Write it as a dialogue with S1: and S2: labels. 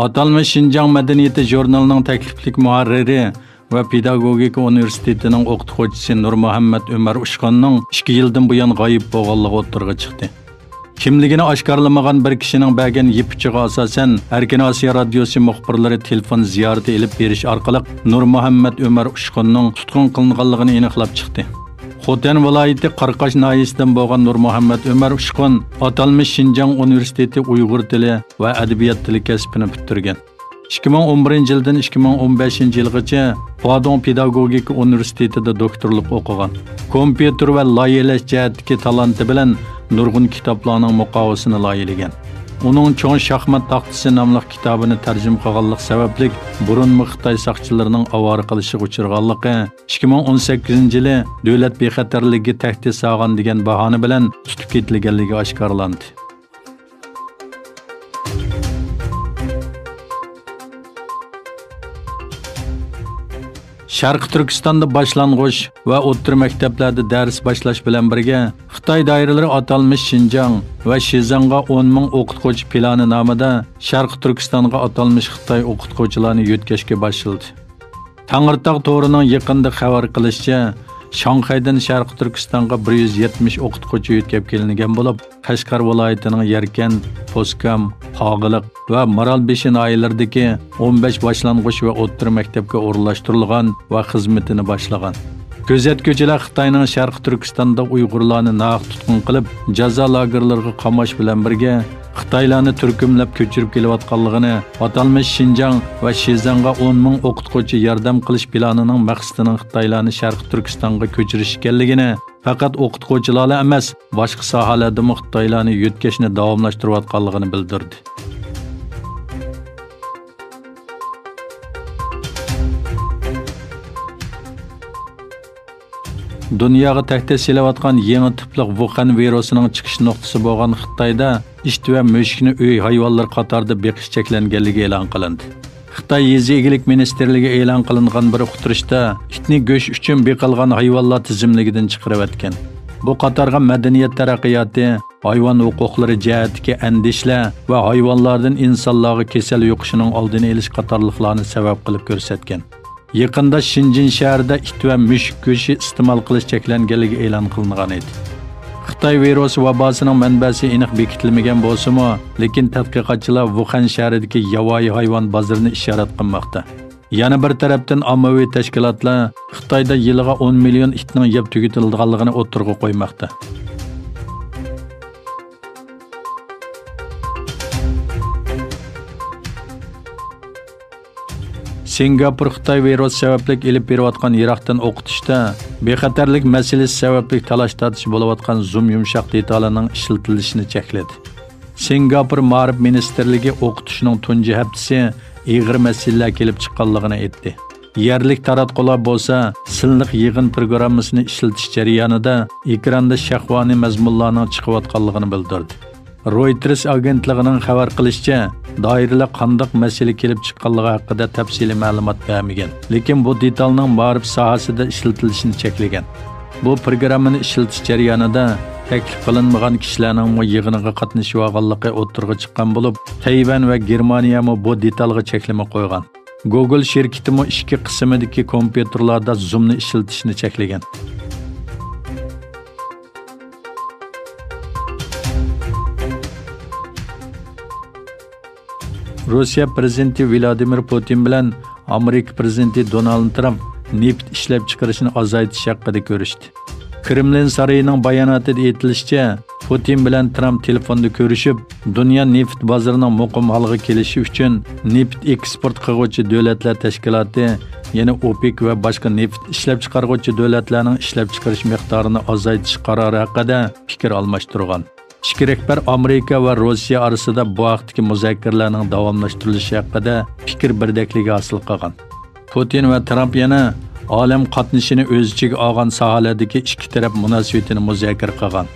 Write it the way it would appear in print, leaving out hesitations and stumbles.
S1: Atalmış Şinjan Medeniyeti jurnalining takliflik muharriri ve Pedagogika Üniversitetining o'qituvchisi Nurmuhammad Ömer Ushqonning 2 yildan buyon g'oyib bo'lganligi o'ttirg'a chiqdi. Kimligini oshkorlamagan bir kishining bergan yipichiga asosan Erkin Osiyo radiosi muxbirlari telefon ziyorati elib berish orqali Nurmuhammad Ömer Ushqonning tutqun qilinganligini aniqlab chiqdi. Xotan viloyati Qarqash noyisidan bo'lgan Nurmuhammad Ömer Ushqon atalmış Şinjan Üniversiteti Uyg'ur tili va adabiyot tili kasbini bitirgan. 2011-yildan 2015-yilgacha Badong Pedagogika Üniversitetida doktorlik o'qigan. Kompyuter va loyihalash jihatdagi talanti bilan nurg'un kitoblarning muqovasini loyihalagan. Uning Cho'ng shaxmat taxtasi nomli kitobini tarjima qilganlik sababli burun Xitoy saqchilarining avora qilishiga uchirganligi 2018-yili davlat bexatarligi tahdid solgan degan bahona bilan tutib ketilganligi oshkorlandi. Sharq Turkistonda boshlang'ich va o'rta maktablarda dars boshlash bilan birga Xitoy doiralari atalmış Şinjan va Shizanga 10 ming o'qituvchi plani nomida Sharq Turkistonga atalmış Xitoy o'qituvchilarni yetkazishga boshladi. Tangirtog' to'rining yaqinda xabar qilishicha, Shanxaydan Sharq Turkistonga 170 o'qituvchi yetkazib kelingan bo'lib, Qashqar viloyatining Yarkan, Poskam, Qog'iliq va Maralbeshi noyalaridagi 15 boshlang'ich va o'rta maktabga o'rnashtirilgan va xizmatini boshlagan. Ko'zatuvchilar Xitoyning Sharq Turkistonda Uyg'urlarni naq tutqun qilib, jazo lagerlariga qamash bilan birga Xitoylarni turkumlab ko'chirib kelayotganligini, atalmış Şinjan va Shizanga 10 ming o'qituvchi yordam qilish planining maqsadining Xitoylarni Sharq Turkistonga ko'chirish ekanligini, faqat o'qituvchilarla emas, boshqa sohalarda Xitoylarni yetkazishni davomlashtirayotganligini bildirdi. Dunyoga tahdid selayotgan yangi tipli Wuhan virusining chiqish nuqtasi bo'lgan Xitoyda it va mushukni uy hayvonlar qatorida beqish cheklanganligi e'lon qilindi. Xitoy Yezi egilik ministerligi e'lon qilingan bir uqtirishda itni go'sht uchun beqilgan hayvonlar tizimligidan chiqarib etgan. Bu qatorga madaniyat taraqqiyoti, hayvon huquqlari jihatdagi andishlar va hayvonlardan insonlarga kasal yuqishining oldini olish qatorliqlarni sabab qilib ko'rsatgan. Yaqinda Shenzhen shahrida it va mushuk go'shti iste'mol qilish cheklanganligi e'lon qilingan edi. Xitoy virus vabosining manbasi aniq bekitilmagan bo'lsa-mu, lekin tadqiqotchilar Wuhan shahridagi yovvoyi hayvon bozorini ishorat qilmoqda. Yana bir tarafdan ommaviy tashkilotlar Xitoyda yiliga 10 million itning yeb tugatilganligini o'tirg'a qo'ymoqda. Singapur Xitoy virus sababli elib berayotgan Iroqdan o'qitishda bexatarlik masalasi sababli talash-tortish bo'layotgan zoom yumshoq detallarning ishlatilishini chekladi. Singapur Ma'rif ministerligi o'qitishning tunji haftasi ig'ir masalalar kelib chiqqanligini aytdi. Yerlik taratqular bo'lsa, silliq yig'in programmasini ishlatish jarayonida ekranda shahvoniy mazmunlarning chiqayotganligini bildirdi. Reuters agentligining xabar qilishicha, doiralar qanday masala kelib chiqqanligi haqida tafsiliy ma'lumot bermagan, lekin bu detalning ma'rif sohasida ishlatilishini cheklagan. Bu programmani ishlatish jarayonida taklif qilinmagan kishilarning yig'iniga qatnashib olganligi o'tirg'a chiqqan bo'lib, Tayvan va Germaniya bu detalga cheklama qo'ygan. Google shirkati ikki qismidagi kompyuterlarda zoomni ishlatishni cheklagan. Rossiya prezidenti Vladimir Putin bilan Amerika prezidenti Donald Trump neft ishlab chiqarishni azaytish haqida ko'rishdi. Kremlin saroyining bayonotida aytilishicha, Putin bilan Trump telefonda ko'rishib, dunyo neft bozorining muqim holga kelishi uchun neft eksport qiluvchi davlatlar tashkiloti, yana OPEC va boshqa neft ishlab chiqaruvchi davlatlarning ishlab chiqarish miqdorini azaytish qarori haqida fikr almashtirgan. İki rehber Amerika va Rossiya orasida bu vaqtdagi muzokaralarning davomlashtirilishi haqida fikr birdakligi hosil qilgan. Putin va Trump yana olam qatnashini o'z ichiga olgan sohalardagi ikki taraf munosabatini muzokara qilgan.